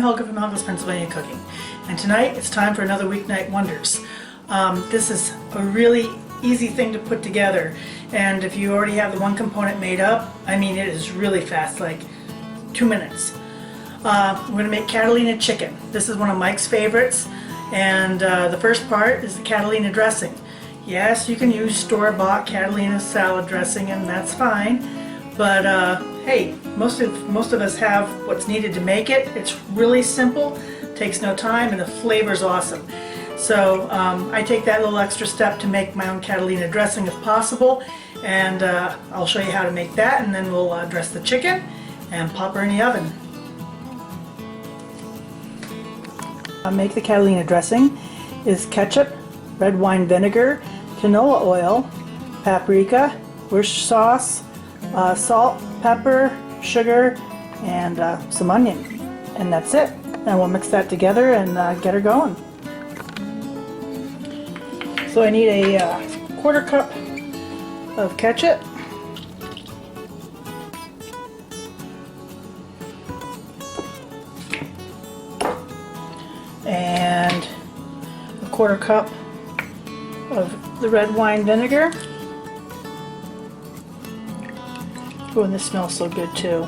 Helga from Helga's Pennsylvania Cooking, and tonight it's time for another Weeknight Wonders. This is a really easy thing to put together, and if you already have the one component made up, I mean it is really fast, like 2 minutes. We're going to make Catalina chicken. This is one of Mike's favorites, and the first part is the Catalina dressing. Yes, you can use store-bought Catalina salad dressing, and that's fine, but hey, most of us have what's needed to make it. It's really simple, takes no time, and the flavor's awesome. So I take that little extra step to make my own Catalina dressing if possible, and I'll show you how to make that, and then we'll dress the chicken and pop her in the oven. Make the Catalina dressing is ketchup, red wine vinegar, canola oil, paprika, Worcestershire sauce, salt, pepper, sugar, and some onion, and that's it. And we'll mix that together and get her going. So I need a 1/4 cup of ketchup, and a 1/4 cup of the red wine vinegar. Oh, and this smells so good too.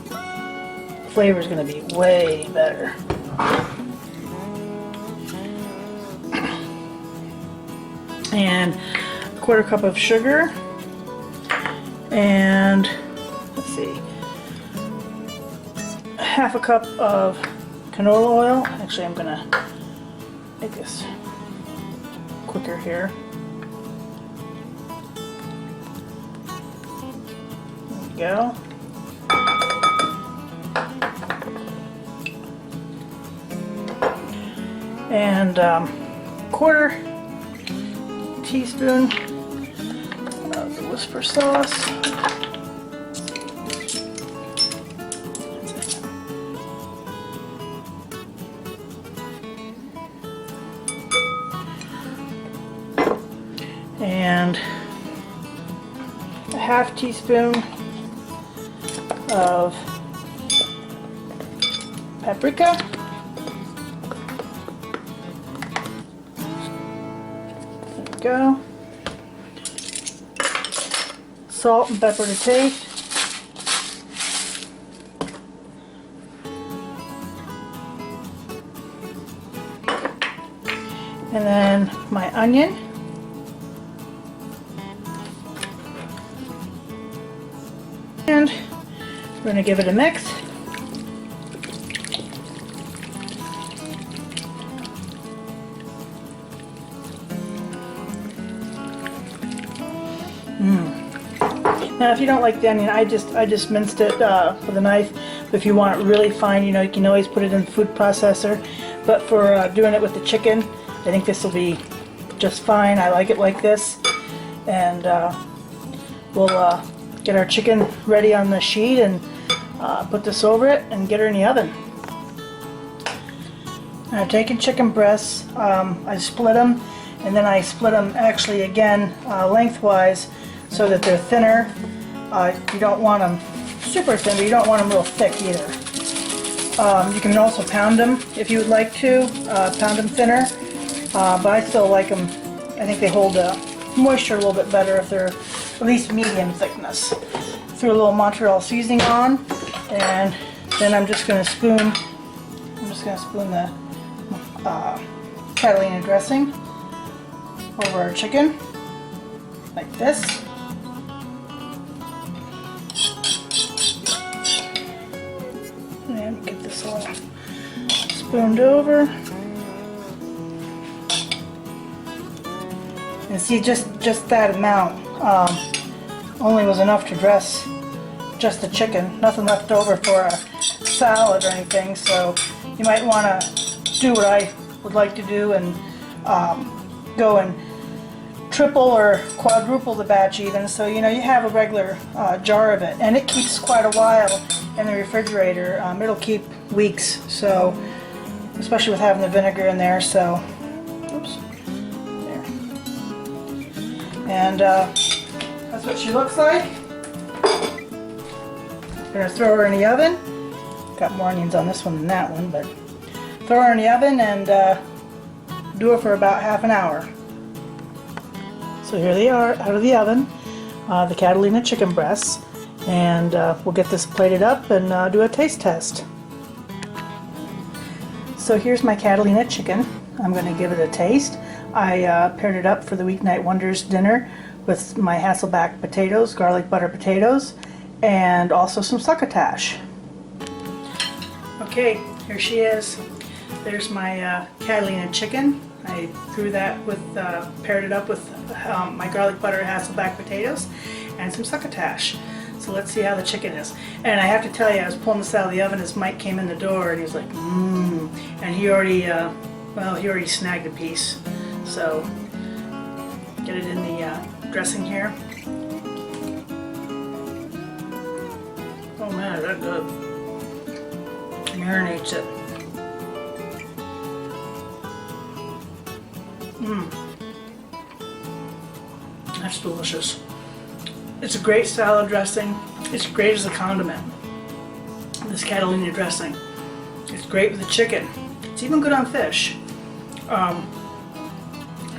The flavor is going to be way better. And a 1/4 cup of sugar, and let's see, 1/2 cup of canola oil. Actually, I'm gonna make this quicker here. There we go. And 1/4 teaspoon of the Worcestershire sauce. And a 1/2 teaspoon of paprika. There we go. Salt and pepper to taste. And then my onion. And we're going to give it a mix. Now, if you don't like the onion, I just minced it with a knife. But if you want it really fine, you know, you can always put it in the food processor. But for doing it with the chicken, I think this will be just fine. I like it like this, and we'll get our chicken ready on the sheet and put this over it and get her in the oven. I've taken chicken breasts, I split them, and then I split them actually again lengthwise so that they're thinner. You don't want them super thin, but you don't want them real thick either. You can also pound them if you would like to, pound them thinner, but I still like them. I think they hold moisture a little bit better if they're at least medium thickness. Threw a little Montreal seasoning on, and then I'm just going to spoon the Catalina dressing over our chicken like this. And get this all spooned over. And see, just that amount only was enough to dress just the chicken. Nothing left over for a salad or anything. So you might want to do what I would like to do and go and triple or quadruple the batch even. So you know you have a regular jar of it, and it keeps quite a while in the refrigerator. It'll keep weeks. So especially with having the vinegar in there. So oops. And that's what she looks like. I'm going to throw her in the oven. Got got more onions on this one than that one, but throw her in the oven and do it for about half an hour. So here they are out of the oven, the Catalina chicken breasts, and we'll get this plated up and do a taste test. So here's my Catalina chicken. I'm going to give it a taste. I paired it up for the Weeknight Wonders dinner with my Hasselback potatoes, garlic butter potatoes, and also some succotash. Okay, here she is. There's my Catalina chicken. I threw that with, paired it up with my garlic butter Hasselback potatoes and some succotash. So let's see how the chicken is. And I have to tell you, I was pulling this out of the oven as Mike came in the door and he was like, mmm. And he already, well, he already snagged a piece. So get it in the dressing here. Oh man, is that good. Marinates it. Mmm. That's delicious. It's a great salad dressing. It's great as a condiment. This Catalina dressing. It's great with the chicken. It's even good on fish.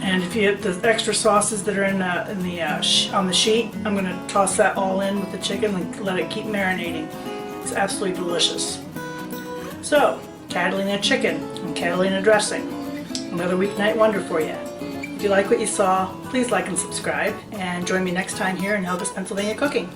And if you get the extra sauces that are on the sheet, I'm going to toss that all in with the chicken and let it keep marinating. It's absolutely delicious. So, Catalina chicken and Catalina dressing. Another weeknight wonder for you. If you like what you saw, please like and subscribe, and join me next time here in Helga's Pennsylvania Cooking.